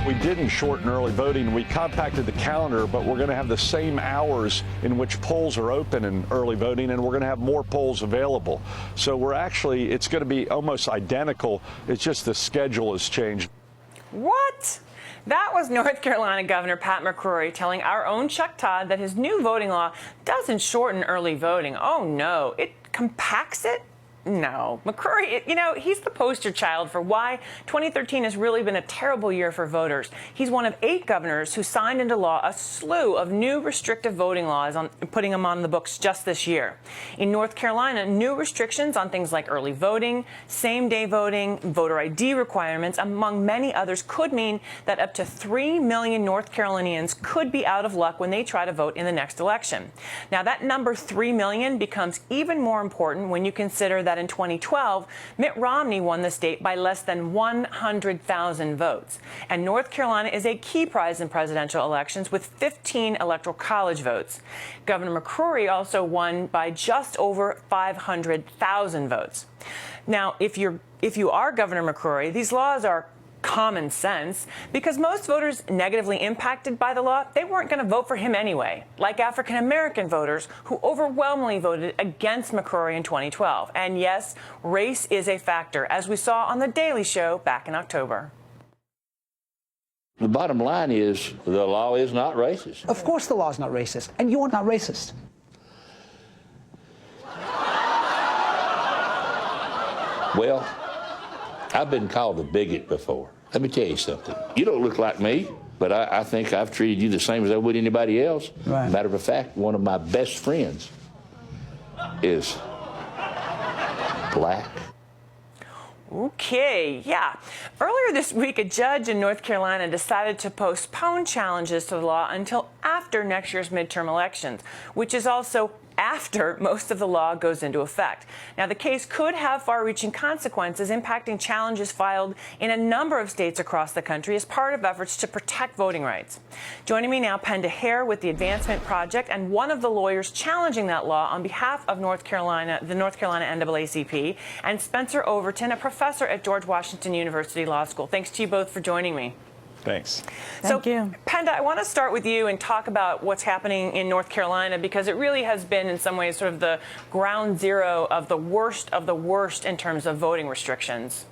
we didn't shorten early voting. We compacted the calendar, but we're going to have the same hours in which polls are open in early voting, and we're going to have more polls available. So it's going to be almost identical. It's just the schedule has changed. What? That was North Carolina Governor Pat McCrory telling our own Chuck Todd that his new voting law doesn't shorten early voting. Oh, no. It compacts it? No. McCrory, he's the poster child for why 2013 has really been a terrible year for voters. He's one of 8 governors who signed into law a slew of new restrictive voting laws, putting them on the books just this year. In North Carolina, new restrictions on things like early voting, same-day voting, voter ID requirements, among many others, could mean that up to 3 million North Carolinians could be out of luck when they try to vote in the next election. Now, that number 3 million becomes even more important when you consider that in 2012, Mitt Romney won the state by less than 100,000 votes. And North Carolina is a key prize in presidential elections with 15 electoral college votes. Governor McCrory also won by just over 500,000 votes. Now, if you are Governor McCrory, these laws are common sense, because most voters negatively impacted by the law, they weren't going to vote for him anyway, like African-American voters who overwhelmingly voted against McCrory in 2012. And yes, race is a factor, as we saw on The Daily Show back in October. The bottom line is the law is not racist. Of course the law is not racist, and you're not racist. Well, I've been called a bigot before. Let me tell you something. You don't look like me, but I think I've treated you the same as I would anybody else. Right. Matter of fact, one of my best friends is black. Okay, yeah. Earlier this week, a judge in North Carolina decided to postpone challenges to the law until after next year's midterm elections, which is also after most of the law goes into effect. Now, the case could have far-reaching consequences, impacting challenges filed in a number of states across the country as part of efforts to protect voting rights. Joining me now, Penda Hair with the Advancement Project and one of the lawyers challenging that law on behalf of the North Carolina NAACP, and Spencer Overton, a professor at George Washington University Law School. Thanks to you both for joining me. Thanks. Thank you. Penda, I want to start with you and talk about what's happening in North Carolina, because it really has been in some ways sort of the ground zero of the worst in terms of voting restrictions.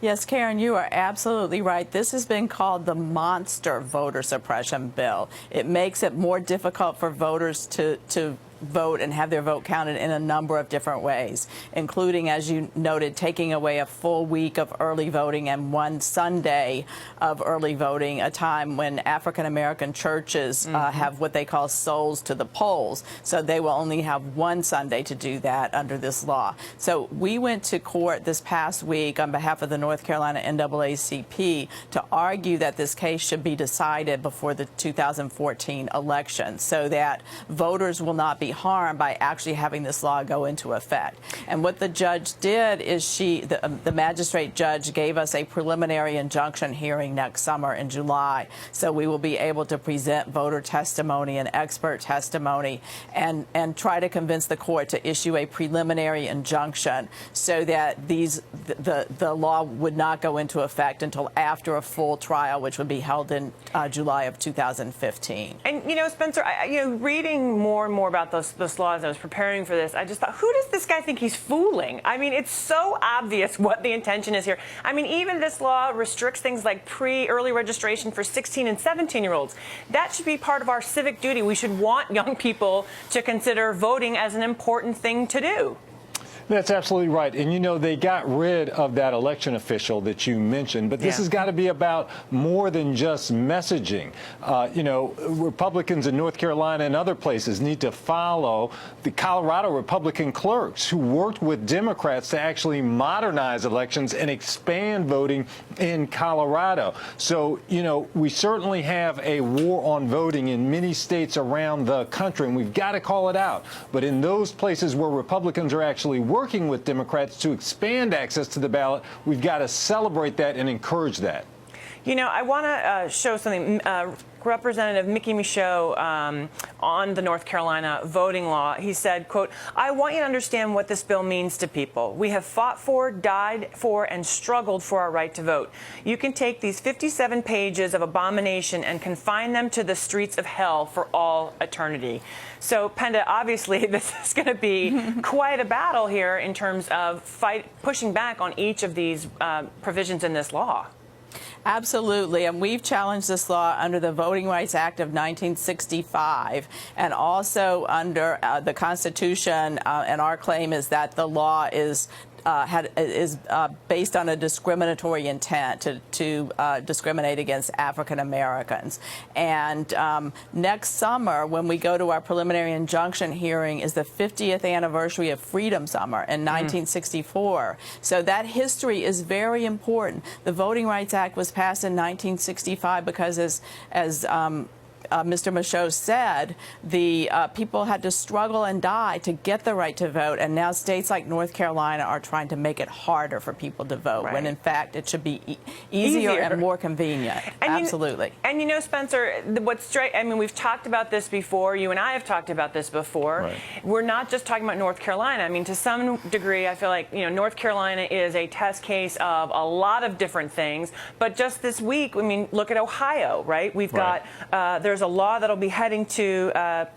Yes, Karen, you are absolutely right. This has been called the monster voter suppression bill. It makes it more difficult for voters to vote and have their vote counted in a number of different ways, including, as you noted, taking away a full week of early voting and one Sunday of early voting, a time when African-American churches have what they call souls to the polls. So they will only have one Sunday to do that under this law. So we went to court this past week on behalf of the North Carolina NAACP to argue that this case should be decided before the 2014 election so that voters will not be harmed by actually having this law go into effect. And what the judge did is the magistrate judge gave us a preliminary injunction hearing next summer in July. So we will be able to present voter testimony and expert testimony and try to convince the court to issue a preliminary injunction so that the law would not go into effect until after a full trial, which would be held in July of 2015. And, Spencer, reading more and more about those laws, I was preparing for this, I just thought, who does this guy think he's fooling? I mean, it's so obvious what the intention is here. I mean, even this law restricts things like pre-early registration for 16 and 17-year-olds. That should be part of our civic duty. We should want young people to consider voting as an important thing to do. That's absolutely right. And, they got rid of that election official that you mentioned. But this has got to be about more than just messaging. Republicans in North Carolina and other places need to follow the Colorado Republican clerks who worked with Democrats to actually modernize elections and expand voting in Colorado. So, we certainly have a war on voting in many states around the country, and we've got to call it out. But in those places where Republicans are actually working with Democrats to expand access to the ballot, we've got to celebrate that and encourage that. You know, I want to show something. Representative Mickey Michaud on the North Carolina voting law, he said, quote, "I want you to understand what this bill means to people. We have fought for, died for, and struggled for our right to vote. You can take these 57 pages of abomination and confine them to the streets of hell for all eternity." So, Penda, obviously, this is going to be quite a battle here in terms of pushing back on each of these provisions in this law. Absolutely, and we've challenged this law under the Voting Rights Act of 1965 and also under the Constitution, and our claim is that the law is based on a discriminatory intent to discriminate against African Americans. And next summer, when we go to our preliminary injunction hearing, is the 50th anniversary of Freedom Summer in 1964. So that history is very important. The Voting Rights Act was passed in 1965 because, as Mr. Michaud said, the people had to struggle and die to get the right to vote, and now states like North Carolina are trying to make it harder for people to vote, when in fact it should be easier and more convenient. And absolutely. You know, Spencer, I mean, we've talked about this before. You and I have talked about this before. Right. We're not just talking about North Carolina. I mean, to some degree, I feel like, you know, North Carolina is a test case of a lot of different things. But just this week, I mean, look at Ohio, right? We've got there's a law that'll be heading to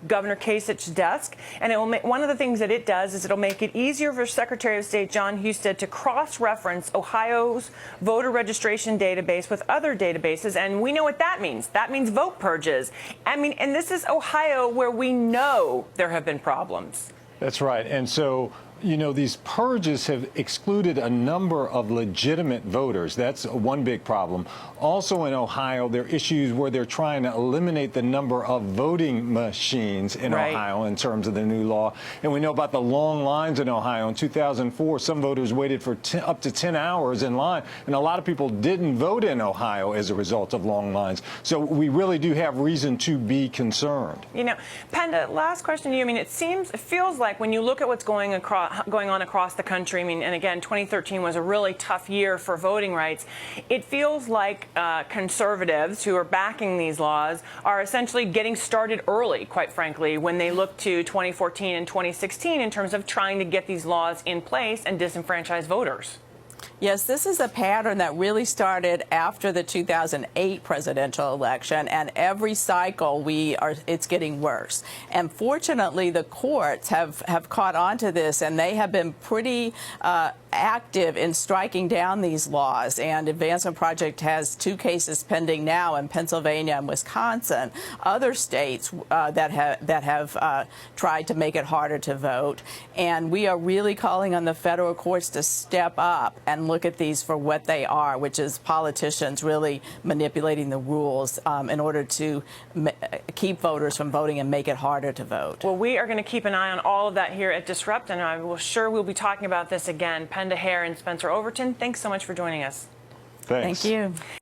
Governor Kasich's desk, and it will one of the things that it does is it'll make it easier for Secretary of State John Husted to cross-reference Ohio's voter registration database with other databases, and we know what that means. That means vote purges. I mean, and this is Ohio, where we know there have been problems. That's right, and so, you know, these purges have excluded a number of legitimate voters. That's one big problem. Also in Ohio, there are issues where they're trying to eliminate the number of voting machines in Ohio in terms of the new law. And we know about the long lines in Ohio. In 2004, some voters waited for up to 10 hours in line, and a lot of people didn't vote in Ohio as a result of long lines. So we really do have reason to be concerned. You know, Penda, last question to you. I mean, it feels like when you look at what's going on across the country, I mean, and again, 2013 was a really tough year for voting rights. It feels like conservatives who are backing these laws are essentially getting started early, quite frankly, when they look to 2014 and 2016 in terms of trying to get these laws in place and disenfranchise voters. Yes, this is a pattern that really started after the 2008 presidential election, and every cycle it's getting worse. And fortunately, the courts have caught on to this, and they have been pretty active in striking down these laws. And Advancement Project has 2 cases pending now in Pennsylvania and Wisconsin, other states that have tried to make it harder to vote. And we are really calling on the federal courts to step up and look at these for what they are, which is politicians really manipulating the rules in order to keep voters from voting and make it harder to vote. Well, we are going to keep an eye on all of that here at Disrupt, and I'm sure we'll be talking about this again. Penda Hair and Spencer Overton, thanks so much for joining us. Thanks. Thank you.